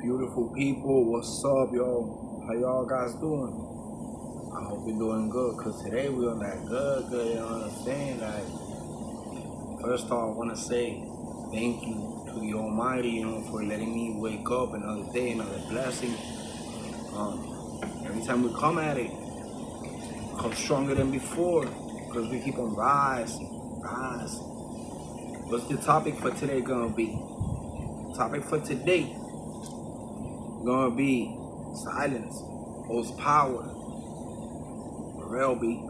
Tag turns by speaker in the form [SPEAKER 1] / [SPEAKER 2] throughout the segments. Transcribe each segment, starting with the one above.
[SPEAKER 1] Beautiful people, what's up, yo? How y'all guys doing? I hope you're doing good, cause today we on that good, you know what I'm saying? Like, first off, I wanna say thank you to the Almighty, for letting me wake up another day, another blessing. Every time we come at it, come stronger than before, cause we keep on rising. What's the topic for today gonna be? Topic for today gonna be silence, holds power. For real, B. You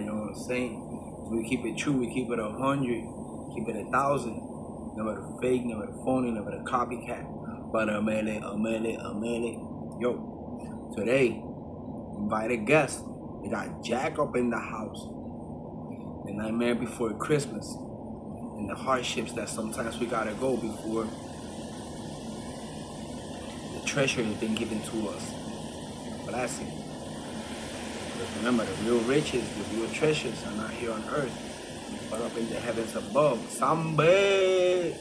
[SPEAKER 1] know what I'm saying? We keep it true, we keep it 100, keep it 1,000. Never the fake, never the phony, never the copycat. But a minute. Yo, today, invited guest. We got Jack up in the house. The nightmare before Christmas. And the hardships that sometimes we gotta go before the treasure has been given to us. Blessing. Because remember, the real riches, the real treasures are not here on earth, but up in the heavens above. Sambe.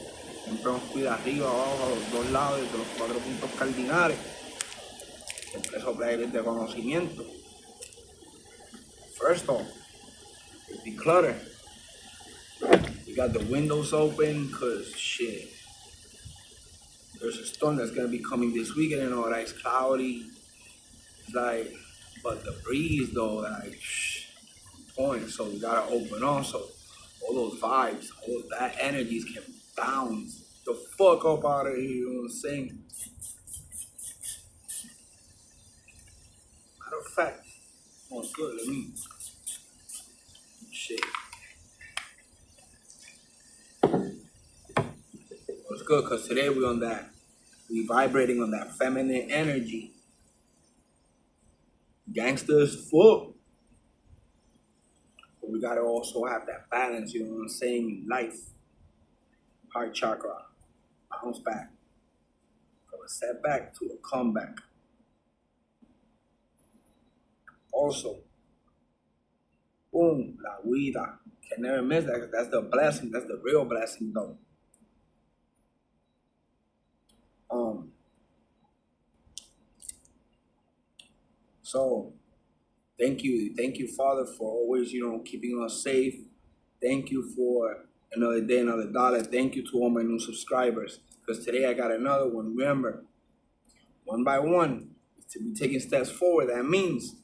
[SPEAKER 1] Siempre nos cuida arriba, abajo, a los dos lados, de los 4 puntos cardinales. Siempre sopla aires de conocimiento. First off, declutter. We got the windows open, cause shit. There's a storm that's gonna be coming this weekend and all that. It's cloudy. It's like, but the breeze though, like, point. So we gotta open up so all those vibes, all that energies can bounce the fuck up out of here, you know what I'm saying? Matter of fact, oh good, let me, shit. It's good, cause today we on that, we vibrating on that feminine energy. Gangster as fuck. But we gotta also have that balance, you know what I'm saying, in life. Heart chakra, bounce back. From a setback to a comeback. Also, boom, la vida. Can never miss that. That's the blessing. That's the real blessing, though. So, thank you, Father, for always, keeping us safe. Thank you for another day, another dollar. Thank you to all my new subscribers, because today I got another one. Remember, one by one, to be taking steps forward. That means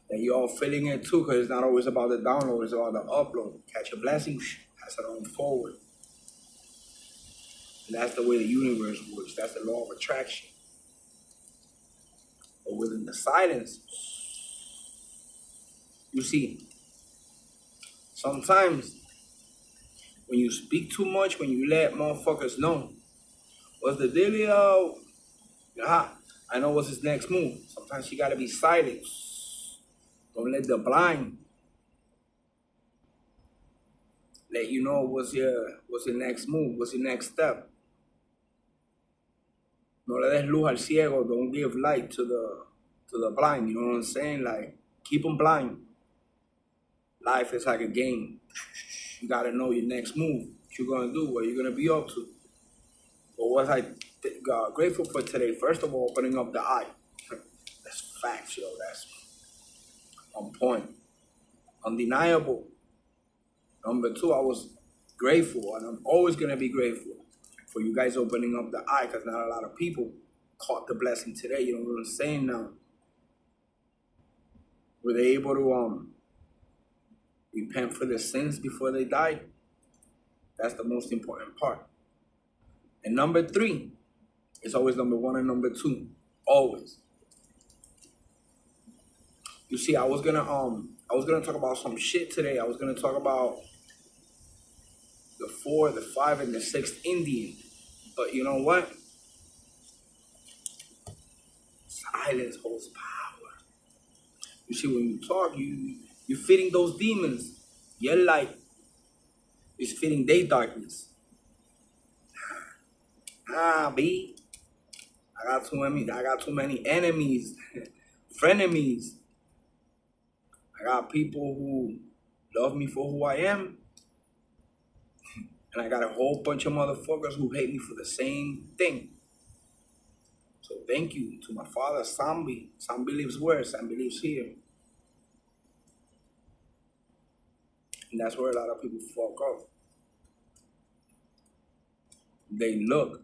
[SPEAKER 1] that you're all feeling it too, because it's not always about the download, it's about the upload. Catch a blessing, pass it on forward. And that's the way the universe works. That's the law of attraction. But within the silence, you see, sometimes when you speak too much, when you let motherfuckers know what's the dealio, I know what's his next move. Sometimes you gotta be silent. Don't let the blind let you know what's your next move, what's your next step. No le des luz al ciego. Don't give light to the blind. You know what I'm saying? Like, keep them blind. Life is like a game. You gotta know your next move. What you're gonna do. What you're gonna be up to. But what I grateful for today. First of all, opening up the eye. That's facts, yo. That's on point. Undeniable. Number 2, I was grateful, and I'm always gonna be grateful for you guys opening up the eye, because not a lot of people caught the blessing today. You know what I'm saying now? Were they able to repent for their sins before they died? That's the most important part. And number 3 is always number 1 and number 2. Always. You see, I was gonna talk about some shit today. I was gonna talk about the 4, the 5, and the 6th Indian. But you know what? Silence holds power. You see, when you talk, you're feeding those demons. Your light is feeding their darkness. B. I got too many enemies, frenemies. I got people who love me for who I am. And I got a whole bunch of motherfuckers who hate me for the same thing. So thank you to my father, Sambi. Sambi lives where? Sambi lives here. And that's where a lot of people fuck up. They look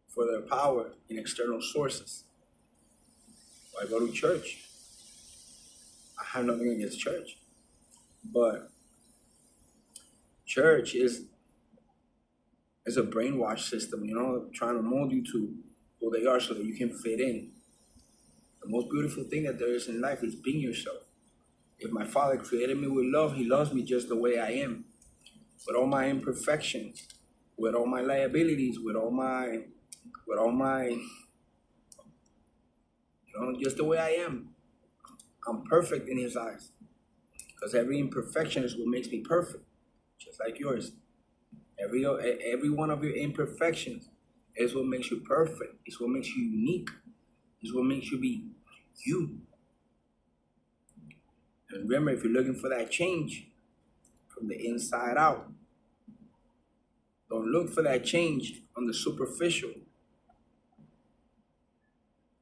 [SPEAKER 1] for their power in external sources. I go to church. I have nothing against church. But church is a brainwash system, you know, trying to mold you to who they are so that you can fit in. The most beautiful thing that there is in life is being yourself. If my father created me with love, he loves me just the way I am. With all my imperfections, with all my liabilities, with all my, just the way I am. I'm perfect in his eyes. Because every imperfection is what makes me perfect. Just like yours. Every one of your imperfections is what makes you perfect. It's what makes you unique. It's what makes you be you. And remember, if you're looking for that change from the inside out, don't look for that change on the superficial.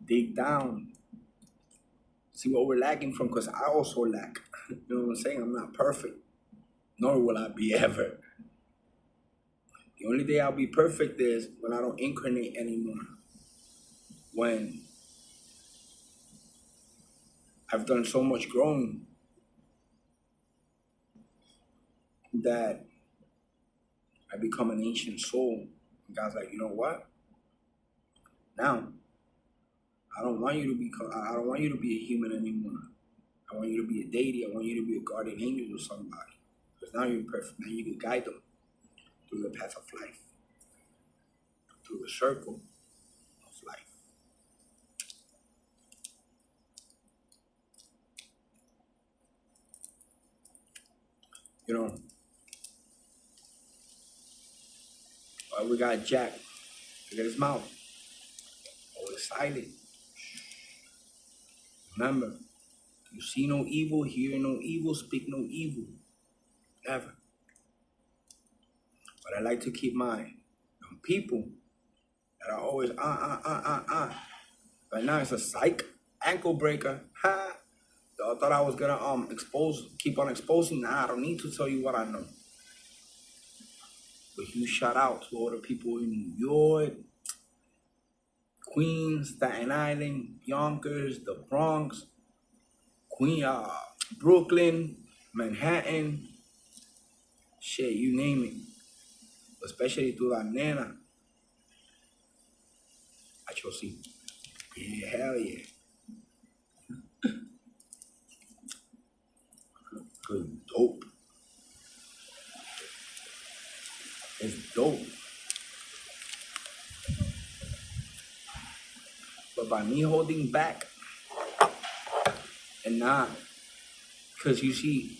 [SPEAKER 1] Dig down. See what we're lacking from, because I also lack. You know what I'm saying? I'm not perfect, nor will I be ever. The only day I'll be perfect is when I don't incarnate anymore. When I've done so much growing that I become an ancient soul. And God's like, you know what? Now, I don't want you to be a human anymore. I want you to be a deity. I want you to be a guardian angel or somebody. Because now you're perfect. Now you can guide them through the path of life, through the circle of life. You know, we got Jack. Look at his mouth. Always silent. Remember, you see no evil, hear no evil, speak no evil. Never. But I like to keep my people that are always Right now it's a psych ankle breaker. Ha! I thought I was gonna keep on exposing. Nah, I don't need to tell you what I know. But huge shout out to all the people in New York, Queens, Staten Island, Yonkers, the Bronx, Brooklyn, Manhattan, shit, you name it. Especially to la nena. Achosi. Yeah, hell yeah. Good, dope. It's dope. But by me holding back and not, because you see,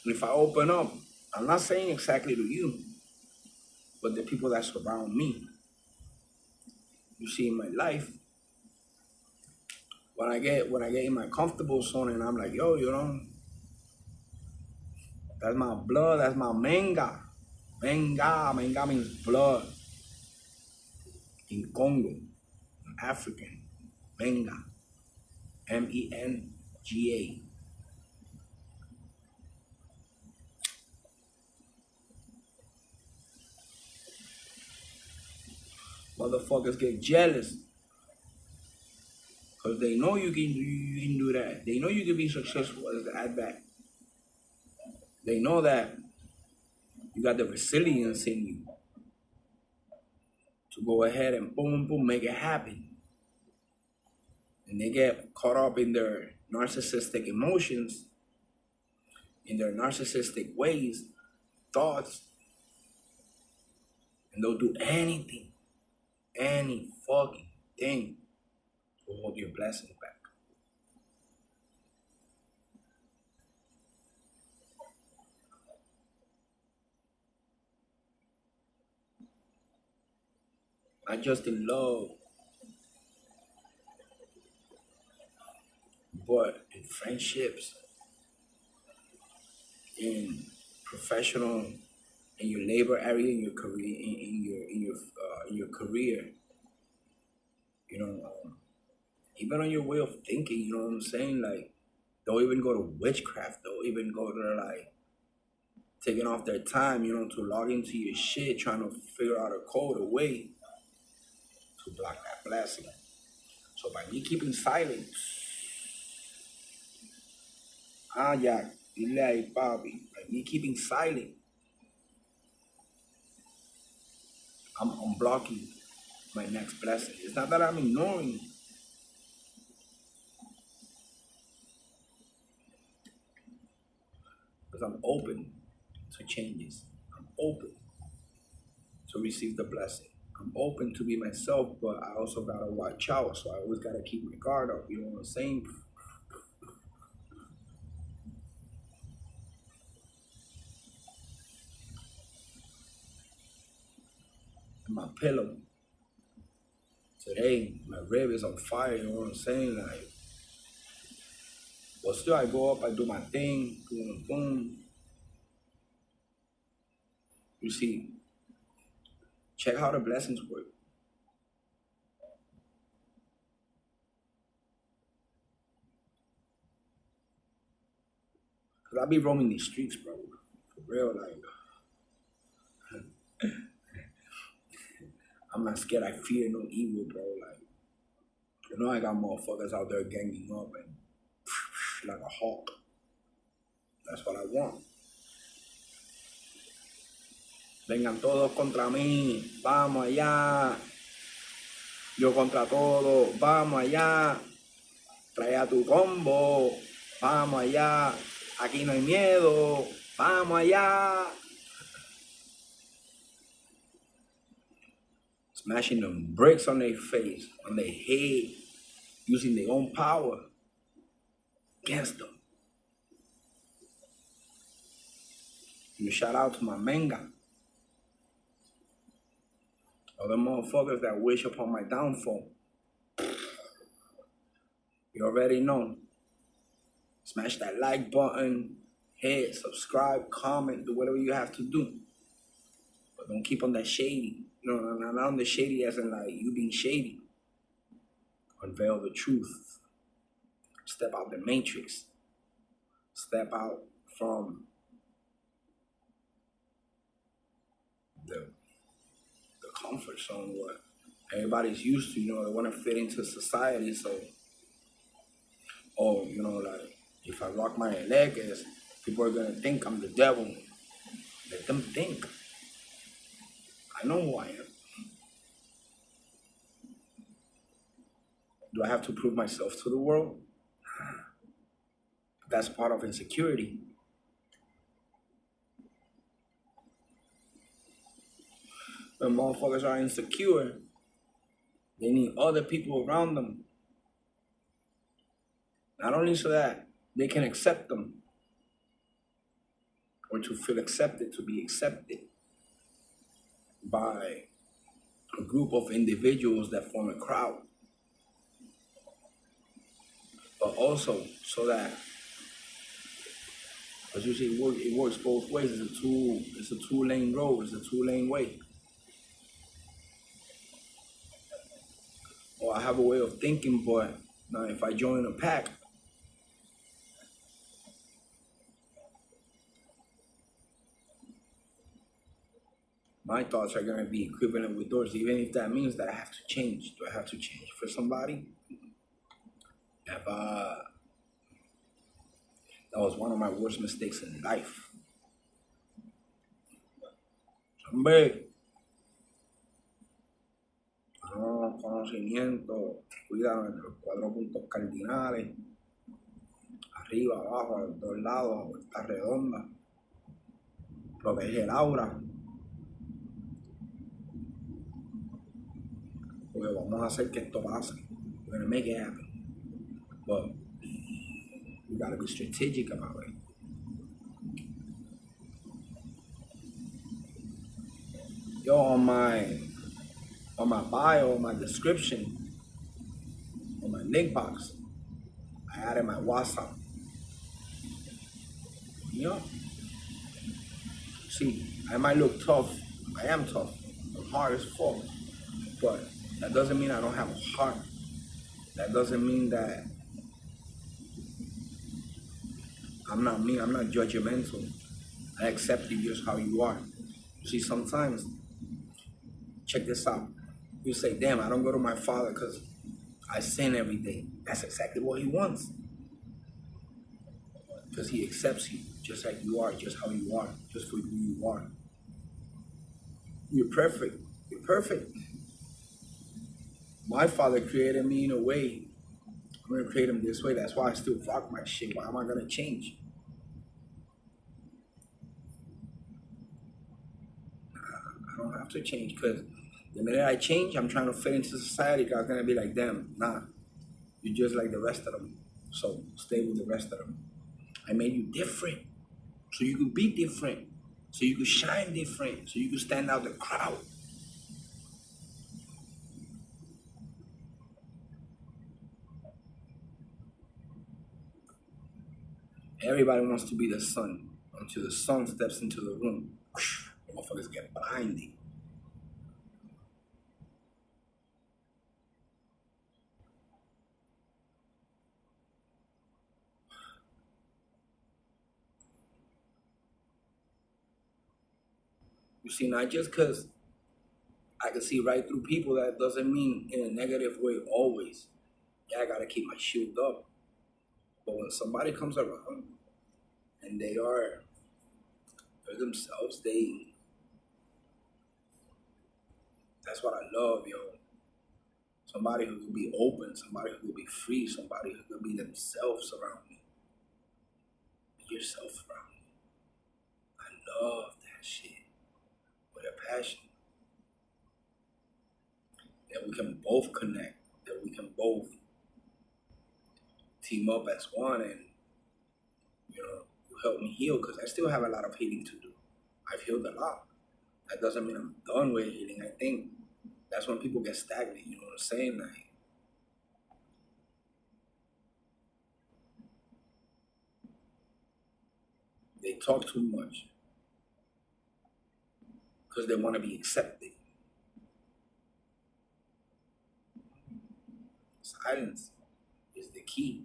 [SPEAKER 1] if I open up, I'm not saying exactly to you, but the people that surround me. You see, in my life, when I get in my comfortable zone and I'm like, yo, you know, that's my blood, that's my menga. Menga means blood. In Congo, African, menga, MENGA. Motherfuckers get jealous because they know you can do that. They know you can be successful at that. They know that you got the resilience in you to go ahead and boom, boom, make it happen. And they get caught up in their narcissistic emotions, in their narcissistic ways, thoughts, and they'll do anything, any fucking thing to hold your blessing back. Not just in love, but in friendships, in professional, in your labor area, in your career, in your in your career, you know, even on your way of thinking, you know what I'm saying? Like, they'll even go to witchcraft. They'll even go to, like, taking off their time, you know, to log into your shit, trying to figure out a code, a way to block that blessing. So by me keeping silent, yeah, dile ahí, papi. By me keeping silent, I'm unblocking my next blessing. It's not that I'm ignoring, because I'm open to changes. I'm open to receive the blessing. I'm open to be myself, but I also gotta watch out. So I always gotta keep my guard up. You know what I'm saying? And my pillow. Today, my rib is on fire. You know what I'm saying? Like, but still, I go up, I do my thing, boom, boom. You see, check how the blessings work. Cause I be roaming these streets, bro. For real, like, I'm not scared. I fear no evil, bro. Like, you know, I got motherfuckers out there ganging up and like a hawk. That's what I want. Vengan todos contra mí. Vamos allá. Yo contra todos. Vamos allá. Trae a tu combo. Vamos allá. Aquí no hay miedo. Vamos allá. Smashing them bricks on their face, on their head, using their own power against them. And shout out to my manga. Other motherfuckers that wish upon my downfall. You already know. Smash that like button, hit, subscribe, comment, do whatever you have to do. But don't keep on that shady. No, not on the shady as in like you being shady. Unveil the truth. Step out the matrix. Step out from the comfort zone what everybody's used to. You know, they want to fit into society. So, oh, you know, like if I rock my legs, people are gonna think I'm the devil. Let them think. I know who I am. Do I have to prove myself to the world? That's part of insecurity. When motherfuckers are insecure, they need other people around them. Not only so that they can accept them, or to feel accepted, to be accepted by a group of individuals that form a crowd. But also so that, as you see, it works both ways. It's a two-lane road. It's a two-lane way. Or I have a way of thinking, but now if I join a pack, my thoughts are gonna be equivalent with yours, even if that means that I have to change. Do I have to change for somebody? That was one of my worst mistakes in life. Hombre, no conocimiento, cuida los 4 puntos cardinales, arriba, abajo, a los 2 lados, a vuelta redonda, protege el aura. Porque vamos a hacer que esto pase. We're gonna make it happen. But we gotta be strategic about it. Yo, on my bio, on my description, on my link box, I added my WhatsApp. You know? See, I might look tough. I am tough. I'm hard as fuck. But that doesn't mean I don't have a heart. That doesn't mean that I'm not me, I'm not judgmental. I accept you just how you are. You see, sometimes, check this out. You say, damn, I don't go to my father because I sin every day. That's exactly what he wants. Because he accepts you just like you are, just how you are, just for who you are. You're perfect. You're perfect. My father created me in a way. I'm going to create him this way. That's why I still rock my shit. Why am I going to change? I don't have to change because the minute I change, I'm trying to fit into society. God's going to be like, damn, nah, you're just like the rest of them. So stay with the rest of them. I made you different so you could be different, so you could shine different, so you could stand out the crowd. Everybody wants to be the sun until the sun steps into the room. Motherfuckers get blinded. You see, not just because I can see right through people, that doesn't mean in a negative way always. Yeah, I gotta keep my shield up. But when somebody comes around and they're themselves, that's what I love, yo. Somebody who could be open, somebody who could be free, somebody who could be themselves around me. Be yourself around me. I love that shit with a passion. That we can both connect, that we can both team up as one, and you help me heal, because I still have a lot of healing to do. I've healed a lot. That doesn't mean I'm done with healing. I think that's when people get stagnant, you know what I'm saying? Like, they talk too much because they want to be accepted. Silence is the key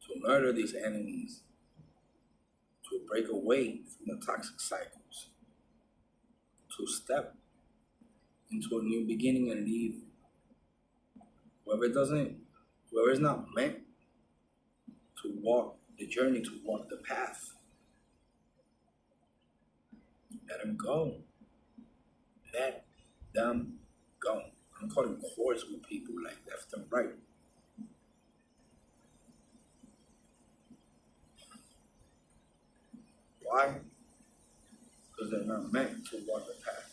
[SPEAKER 1] to murder these enemies, to break away from the toxic cycles, to step into a new beginning and leave whoever is not meant to walk the journey, to walk the path. Let them go. Let them go. I'm cutting cords with people like left and right. Why? Because they're not meant to walk the path.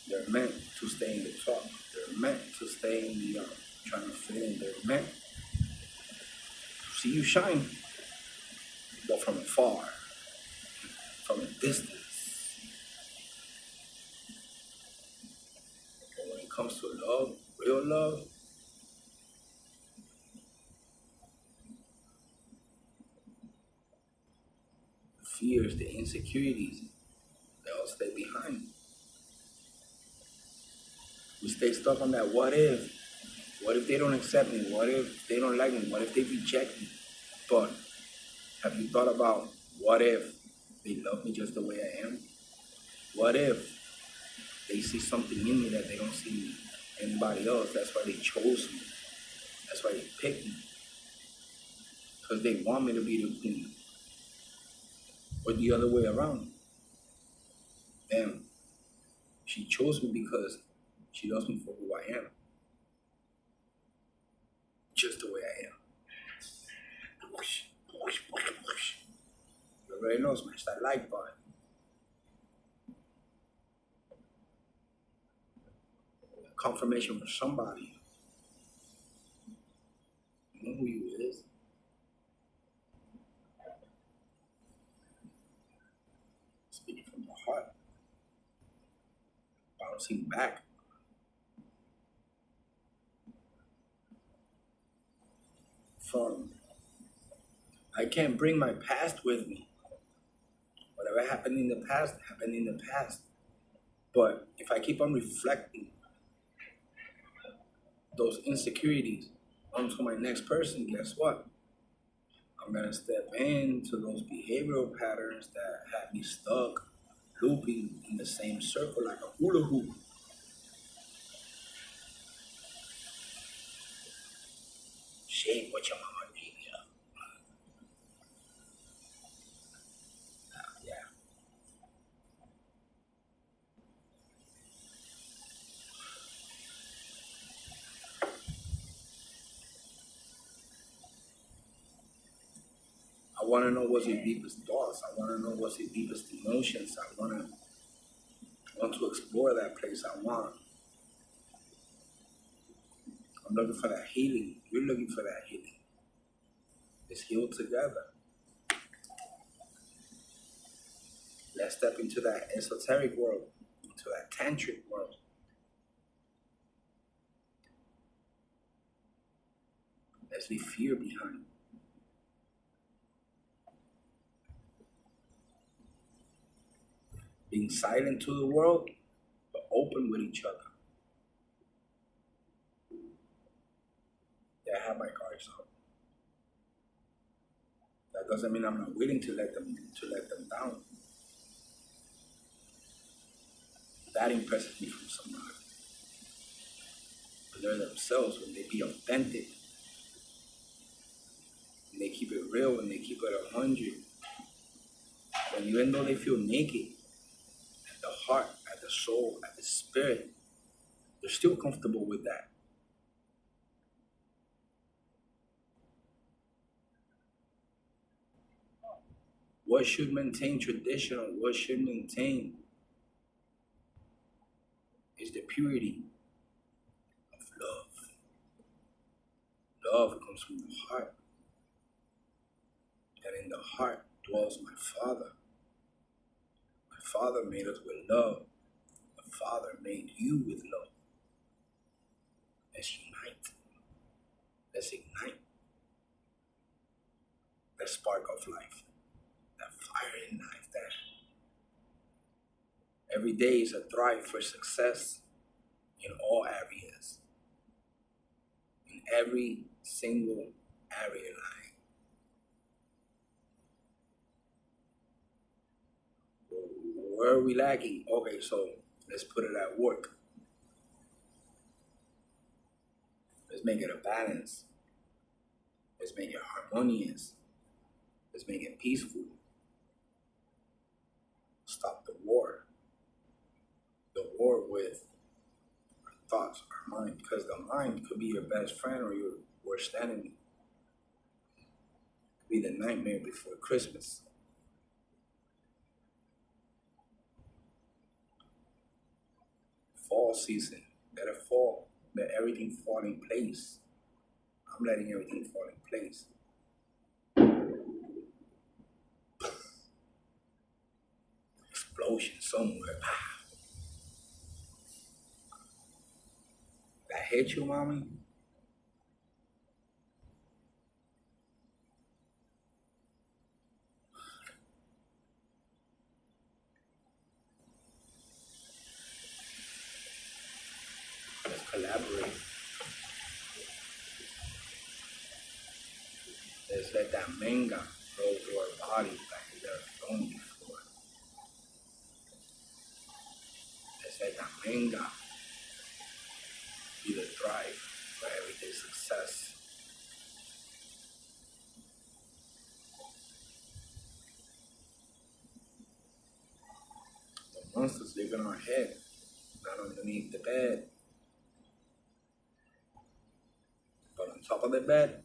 [SPEAKER 1] They're meant to stay in the talk. They're meant to stay in the trying to fit in. They're meant to see you shine, but from afar, from a distance. But when it comes to love, real love, the fears, the insecurities, they all stay behind. We stay stuck on that what if. What if they don't accept me? What if they don't like me? What if they reject me? But have you thought about what if they love me just the way I am? What if they see something in me that they don't see in anybody else? That's why they chose me. That's why they picked me. Because they want me to be the queen. Or the other way around. Damn, she chose me because she loves me for who I am. Just the way I am. You already know, smash that like button. Confirmation from somebody. You know who you is. Speaking from the heart. Bouncing back. From, I can't bring my past with me. Whatever happened in the past, happened in the past. But if I keep on reflecting those insecurities onto my next person, guess what? I'm gonna step into those behavioral patterns that have me stuck, looping in the same circle like a hula hoop. Shape what your mama gave you. Yeah. I want to know what's your deepest thoughts. I want to know what's your deepest emotions. I want to explore that place. I'm looking for that healing. You're looking for that healing. Let's heal together. Let's step into that esoteric world, into that tantric world. Let's leave fear behind. Being silent to the world, but open with each other. Yeah, I have my guards up. That doesn't mean I'm not willing to let them down. That impresses me from somebody. But they're themselves when they be authentic. When they keep it real, when they keep it 100. When even though they feel naked, at the heart, at the soul, at the spirit, they're still comfortable with that. What should maintain tradition, or what should maintain, is the purity of love. Love comes from the heart. And in the heart dwells my Father. My Father made us with love. The Father made you with love. Let's unite. Let's ignite that spark of life, that fire in life, that every day is a thrive for success in all areas, in every single area. Like, where are we lacking? Okay, so let's put it at work. Let's make it a balance. Let's make it harmonious. Let's make it peaceful. Stop the war. The war with our thoughts, our mind, because the mind could be your best friend or your worst enemy. It could be the nightmare before Christmas. Fall season, let it fall. Let everything fall in place. I'm letting everything fall in place. Explosion somewhere. That hit you, mommy? Let's collaborate. Let's let that manga flow through our body like it's never flown before. Let's let that manga be the drive for everyday success. The monsters live in our head, not underneath the bed. But on top of the bed,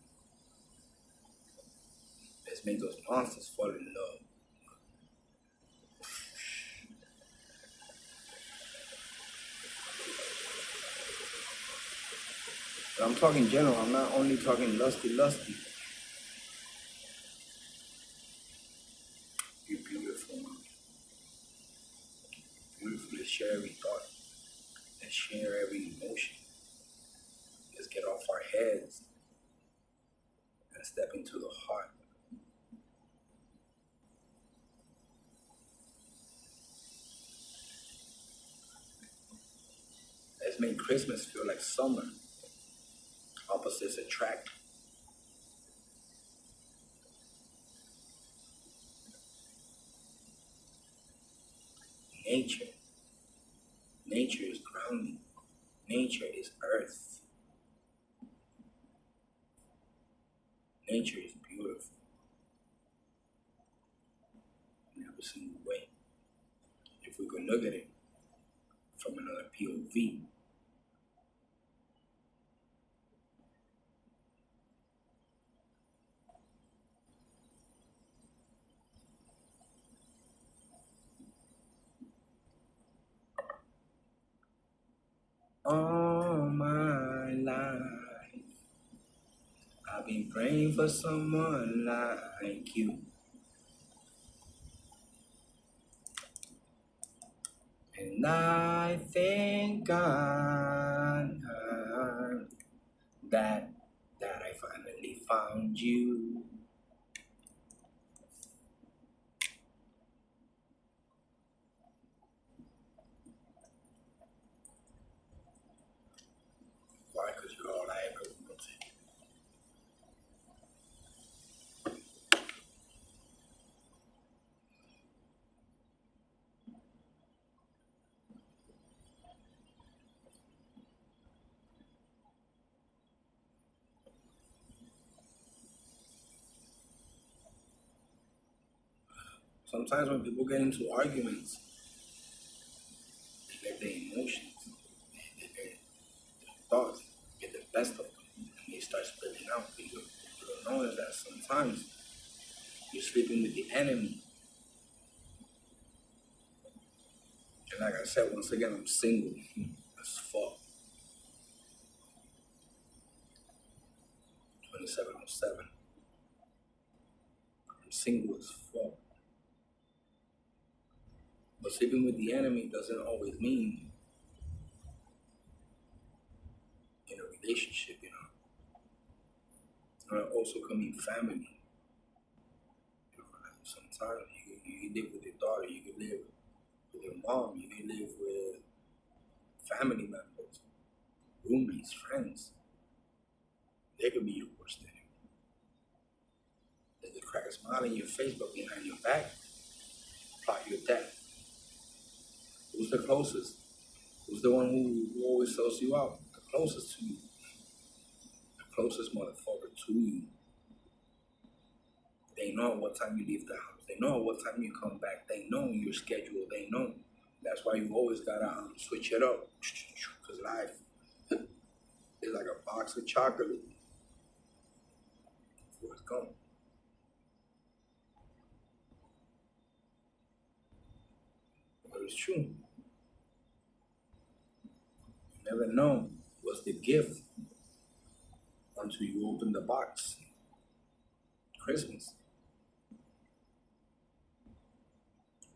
[SPEAKER 1] let's make those monsters fall in love. But I'm talking general, I'm not only talking lusty. You're beautiful, mommy. Beautiful. Let's share every thought. Let's share every emotion. Let's get off our heads and step into the heart. make Christmas feel like summer. Opposites attract. Nature. Nature is grounding. Nature is earth. Nature is beautiful in every single way. If we could look at it from another POV. All my life, I've been praying for someone like you. And I thank God that I finally found you. Why? Because you're all I ever wanted. Sometimes when people get into arguments, they let their emotions, their thoughts get the best of them, and they start splitting out. But you don't know is that sometimes you're sleeping with the enemy. And like I said, once again, I'm single as fuck. 2707. I'm single as fuck. But sleeping with the enemy doesn't always mean in a relationship, you know. It also can mean family. You know, like sometimes you live with your daughter, you can live with your mom, you can live with family members, roommates, friends. They could be your worst enemy. They could crack a smile in your face, but behind your back, plot your death. Who's the closest? Who's the one who always sells you out? The closest to you. The closest motherfucker to you. They know what time you leave the house. They know what time you come back. They know your schedule. They know. That's why you always gotta switch it up. Because life is like a box of chocolate before it's gone. But it's true. You never know what's the gift until you open the box. Christmas.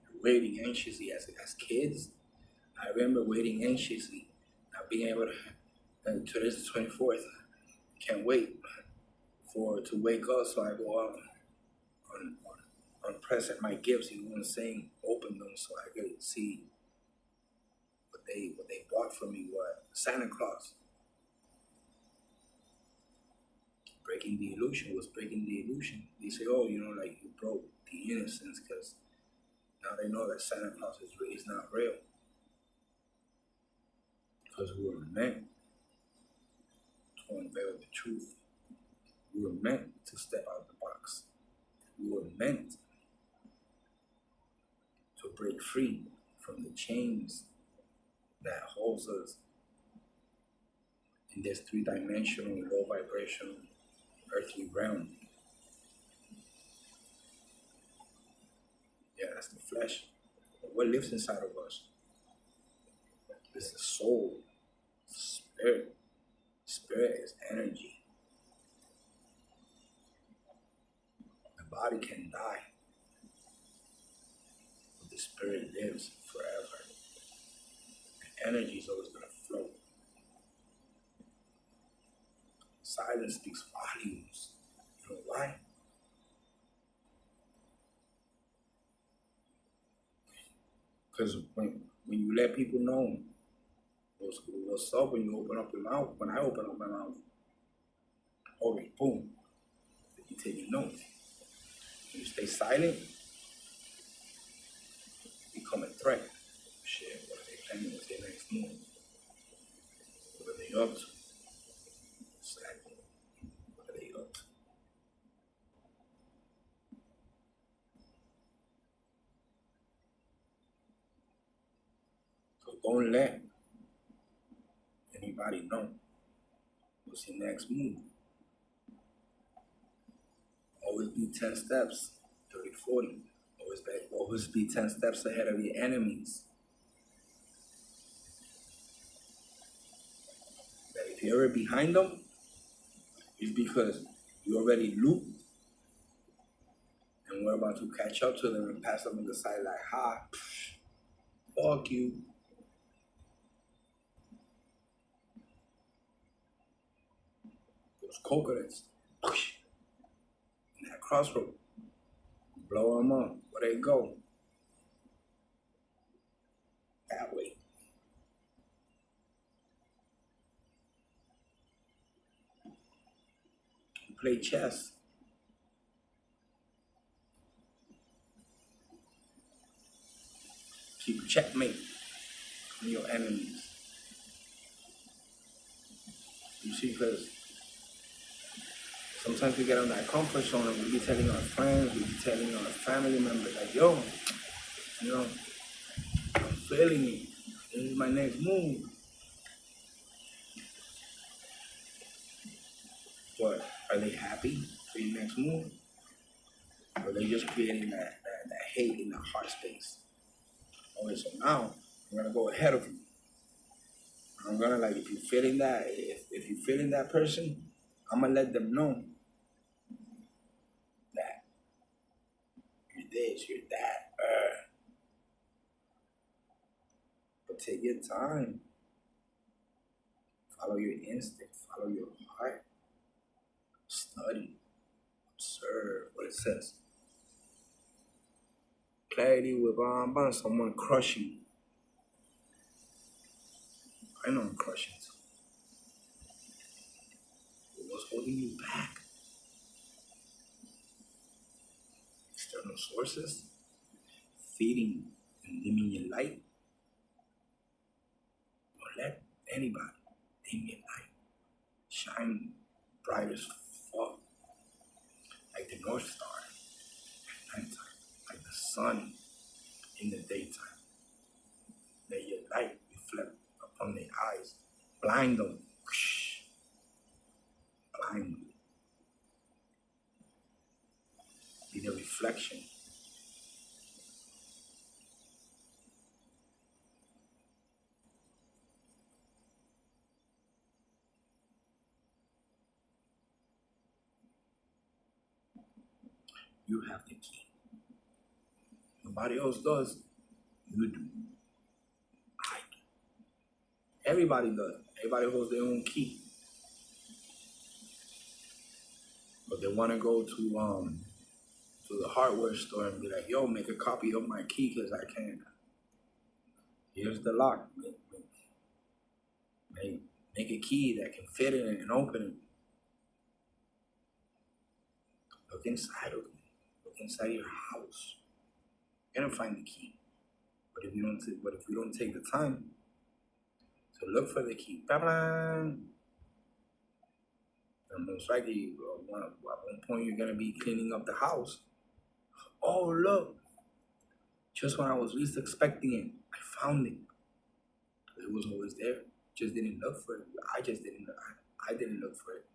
[SPEAKER 1] You're waiting anxiously as kids. I remember waiting anxiously, not being able to, today's the 24th. Can't wait to wake up so I go out on present my gifts, you know what I'm saying? Open them so I could see what they bought for me, what Santa Claus. Breaking the illusion was breaking the illusion. They say, oh, you know, like you broke the innocence because now they know that Santa Claus is not real. Because we were meant to unveil the truth. We were meant to step out the box. We were meant to break free from the chains that holds us in this three-dimensional, low vibrational, earthly realm. Yeah, that's the flesh. But what lives inside of us is the soul, the spirit. Spirit is energy. The body can die, but the spirit lives forever. And energy is always going to flow. Silence speaks volumes. You know why? Because when you let people know What's up when you open up your mouth? When I open up my mouth, okay, boom, you take your notes. When you stay silent, you become a threat. Shit, what are they planning? What's their next move? What are they up to? Exactly. What are they up to? So don't let anybody know what's your next move. Always be 10 steps, 30, 40. Always be 10 steps ahead of your enemies. That if you're ever behind them, it's because you already looped and we're about to catch up to them and pass them on the side like, ha, fuck you. Those coconuts, in that crossroad, blow them up. Where they go? That way. You play chess. Keep checkmate on your enemies. You see, because sometimes we get on that comfort zone and we be telling our friends, we be telling our family members, like, yo, you know, I'm feeling it. This is my next move. But are they happy for your next move? Or are they just creating that hate in the heart space? Okay, so now I'm gonna go ahead of you. I'm gonna, like, if you're feeling that, if you're feeling that person, I'm gonna let them know that you're this, you're that. But take your time. Follow your instinct, follow your heart. Study, observe what it says. Clarity with someone crushing. I know I'm crushing too. But what's holding you back? External sources? Feeding and dimming your light? Don't let anybody dim your light. Shine bright as fuck. Like the North Star at nighttime. Like the sun in the daytime. Let your light reflect upon their eyes. Blind them. Blind them. Be the reflection. You have the key. Nobody else does. You do. I do. Everybody does. Everybody holds their own key. But they want to go to the hardware store and be like, yo, make a copy of my key because I can't. Here's the lock. Make a key that can fit in it and open it. Look inside of it. Look inside your house. You're gonna find the key. But if you don't take the time to look for the key, and most likely at one point you're gonna be cleaning up the house. Oh, look! Just when I was least expecting it, I found it. It was always there. Just didn't look for it. I didn't look for it.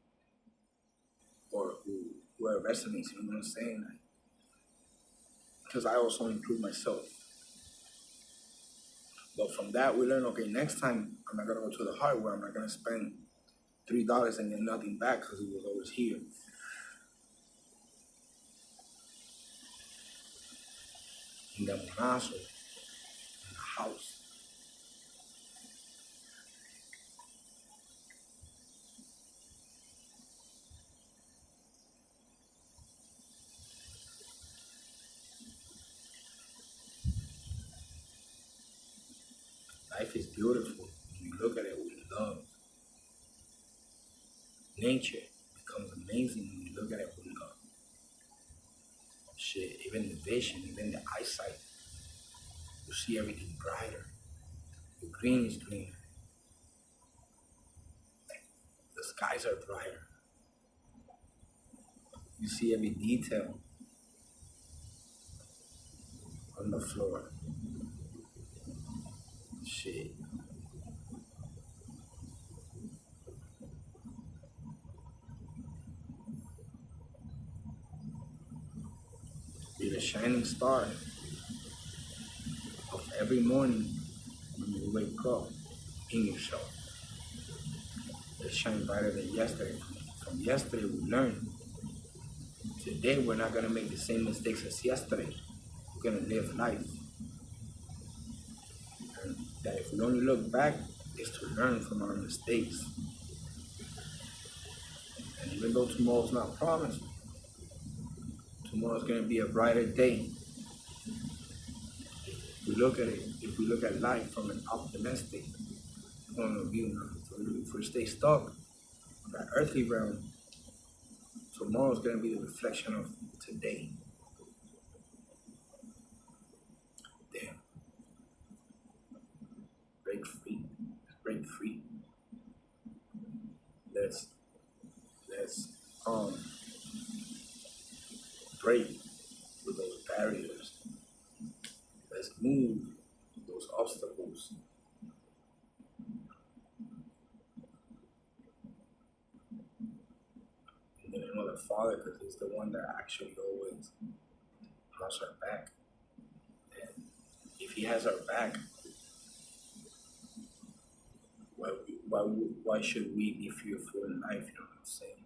[SPEAKER 1] Or whoever resonates, you know what I'm saying? Because I also improve myself. But from that, we learn, okay, next time I'm not gonna go to the hardware. I'm not gonna spend $3 and get nothing back because it was always here. In the monazo, in the house. Life is beautiful when you look at it with love. Nature becomes amazing when you look at it with love. Shit, even the vision, even the eyesight, you see everything brighter. The green is greener. The skies are brighter. You see every detail on the floor. Shit. Be the shining star of every morning when you wake up in yourself. Let's shine brighter than yesterday. From yesterday we learned. Today we're not gonna make the same mistakes as yesterday. We're gonna live life. And that if we only look back, is to learn from our mistakes. And even though tomorrow's not promised, tomorrow's gonna be a brighter day. If we look at it, if we look at life from an optimistic point of view, if we stay stuck in that earthly realm, tomorrow's gonna be the reflection of today. Damn. Break free. Break free. Let's break with those barriers. Let's move those obstacles. And then another Father, because He's the one that actually always has our back. And if He has our back, why should we be fearful in life? You know what I'm saying?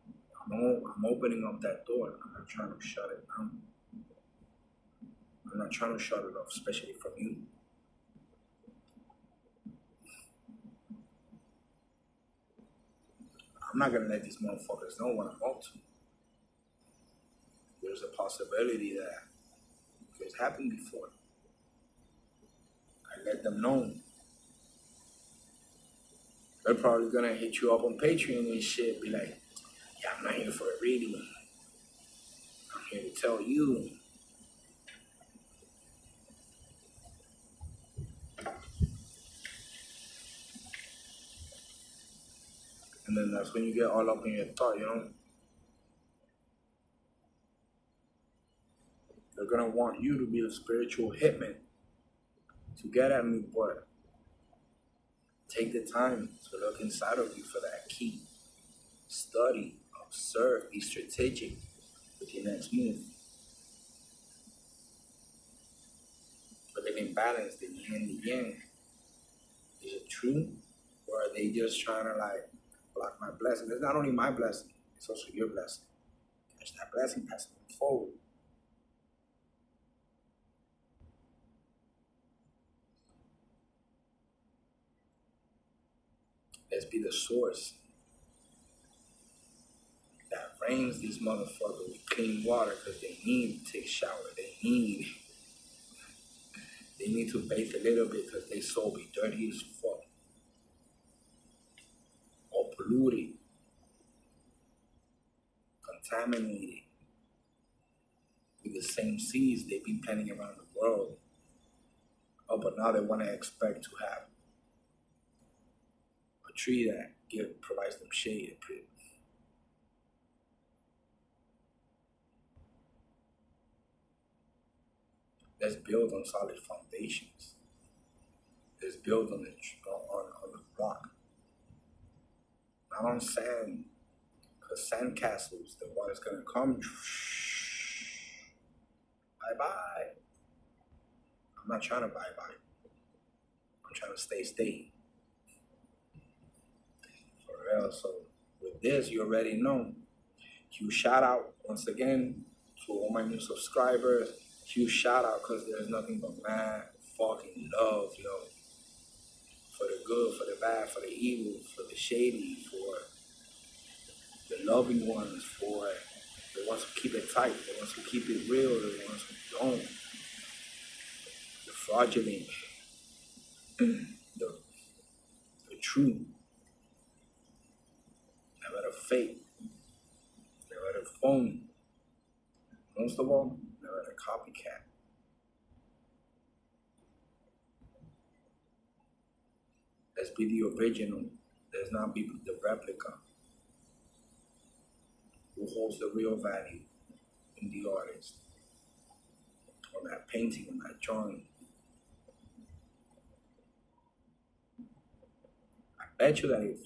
[SPEAKER 1] I'm opening up that door. I'm not trying to shut it down. I'm not trying to shut it off, especially from you. I'm not gonna let these motherfuckers know what I'm up to. There's a possibility that it's happened before. I let them know. They're probably gonna hit you up on Patreon and shit, be like, yeah, I'm not here for a reading. I'm here to tell you. And then that's when you get all up in your thought, you know? They're gonna want you to be a spiritual hitman to get at me, but take the time to look inside of you for that key. Study, observe, be strategic with your next move. Living in balance, the yin and the yang. Is it true? Or are they just trying to like block my blessing? It's not only my blessing, it's also your blessing. Catch that blessing, pass it forward. Let's be the source that rains these motherfuckers with clean water because they need to take a shower. They need to bathe a little bit because their soul be dirty as fuck. Or polluted. Contaminated. With the same seeds they be planting around the world. Oh, but now they want to expect to have a tree that provides them shade and pretty. Let's build on solid foundations. Let's build on the rock. Not on sand. Because sand castles, the water's gonna come. Bye-bye. I'm not trying to bye-bye. I'm trying to stay. For real. So with this, you already know. Huge shout out once again to all my new subscribers. Huge shout out because there's nothing but mad fucking love, yo. For the good, for the bad, for the evil, for the shady, for the loving ones, for the ones who keep it tight, the ones who keep it real, the ones who don't, the fraudulent, the true, never the fake, never the phony. Most of all, never the copycat. Let's be the original. Let's not be the replica. Who holds the real value in the artist, on that painting, on that drawing. I bet you that if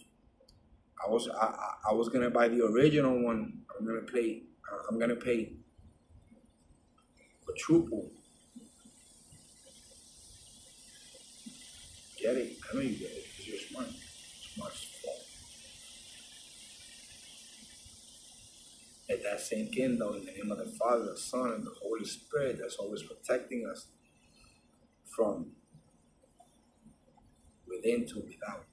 [SPEAKER 1] I was gonna buy the original one, I'm gonna pay quadruple. Get it? I know you get it because you're smart. Smart as fuck. Let that sink in though, in the name of the Father, the Son, and the Holy Spirit that's always protecting us from within to without.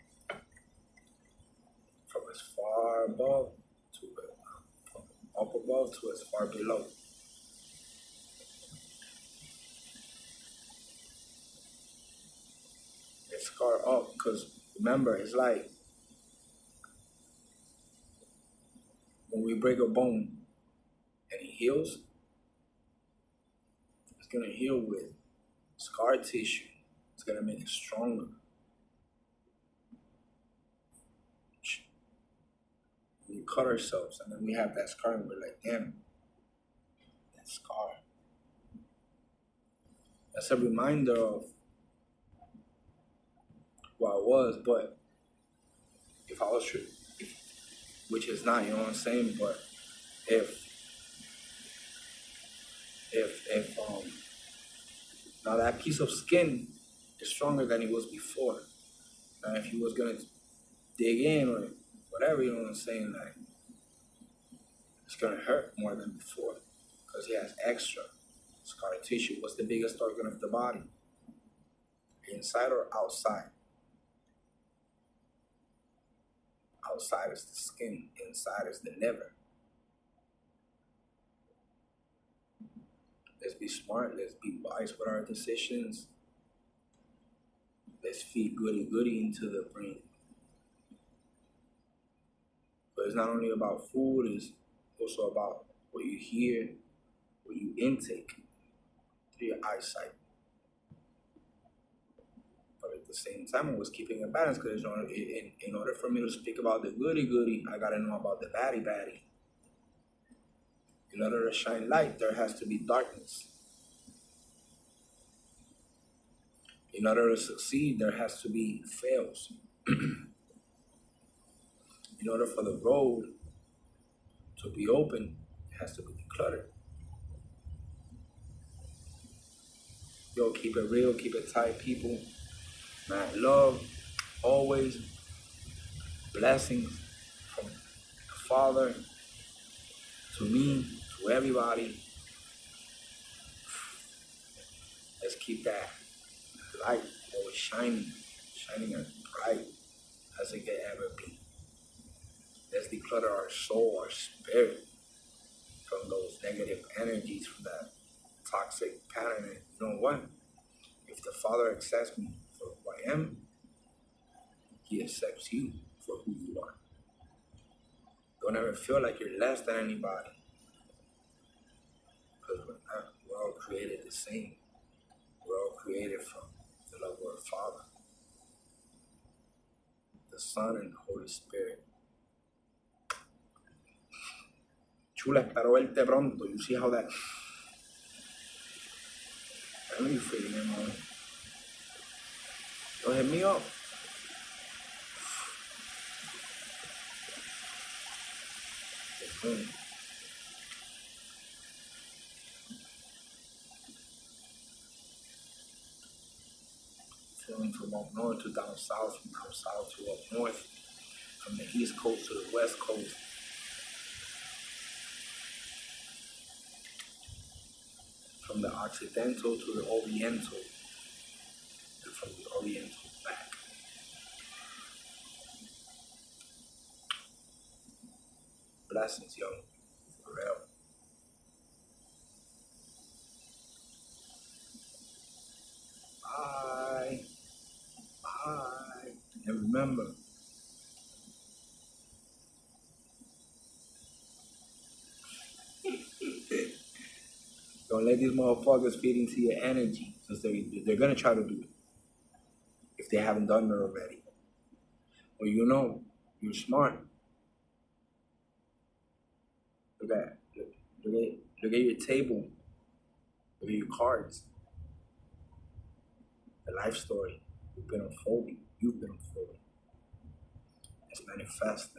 [SPEAKER 1] From as far above to from up above to as far below. It's scar up because remember, it's like when we break a bone and it heals, it's gonna heal with scar tissue. It's gonna make it stronger. We cut ourselves and then we have that scar and we're like, damn, that scar. That's a reminder of what I was, but if I was true, which is not, you know what I'm saying, but if now that piece of skin is stronger than it was before. Now if he was gonna dig in or whatever, you know what I'm saying, like it's gonna hurt more than before because he has extra scar tissue. What's the biggest organ of the body? Inside or outside? Outside is the skin, inside is the liver. Let's be smart, let's be wise with our decisions. Let's feed goody into the brain. But it's not only about food, it's also about what you hear, what you intake through your eyesight. But at the same time, I was keeping a balance because in order for me to speak about the goody, I gotta know about the baddie. In order to shine light, there has to be darkness. In order to succeed, there has to be fails. In order for the road to be open, it has to be decluttered. Yo, keep it real, keep it tight, people. Man, love, always. Blessings from the Father to me, to everybody. Let's keep that light always shining as bright as it can ever be. Let's declutter our soul, our spirit from those negative energies, from that toxic pattern. And you know what? If the Father accepts me for who I am, He accepts you for who you are. Don't ever feel like you're less than anybody. Because we're not. We're all created the same. We're all created from the love of our Father, the Son, and the Holy Spirit. Chula, espero verte pronto. You see how that... I know you're feeling it, man. Go hit me up. Feeling from up north to down south, from down south to up north, from the east coast to the west coast. From the Occidental to the Oriental, and from the Oriental back. Blessings, yo, for real. Bye. And remember, Don't let these motherfuckers feed into your energy, since they're gonna try to do it if they haven't done it already. Well, you know, you're smart. Look at look at your table. Look at your cards. The life story you've been unfolding. You've been unfolding. It's manifesting.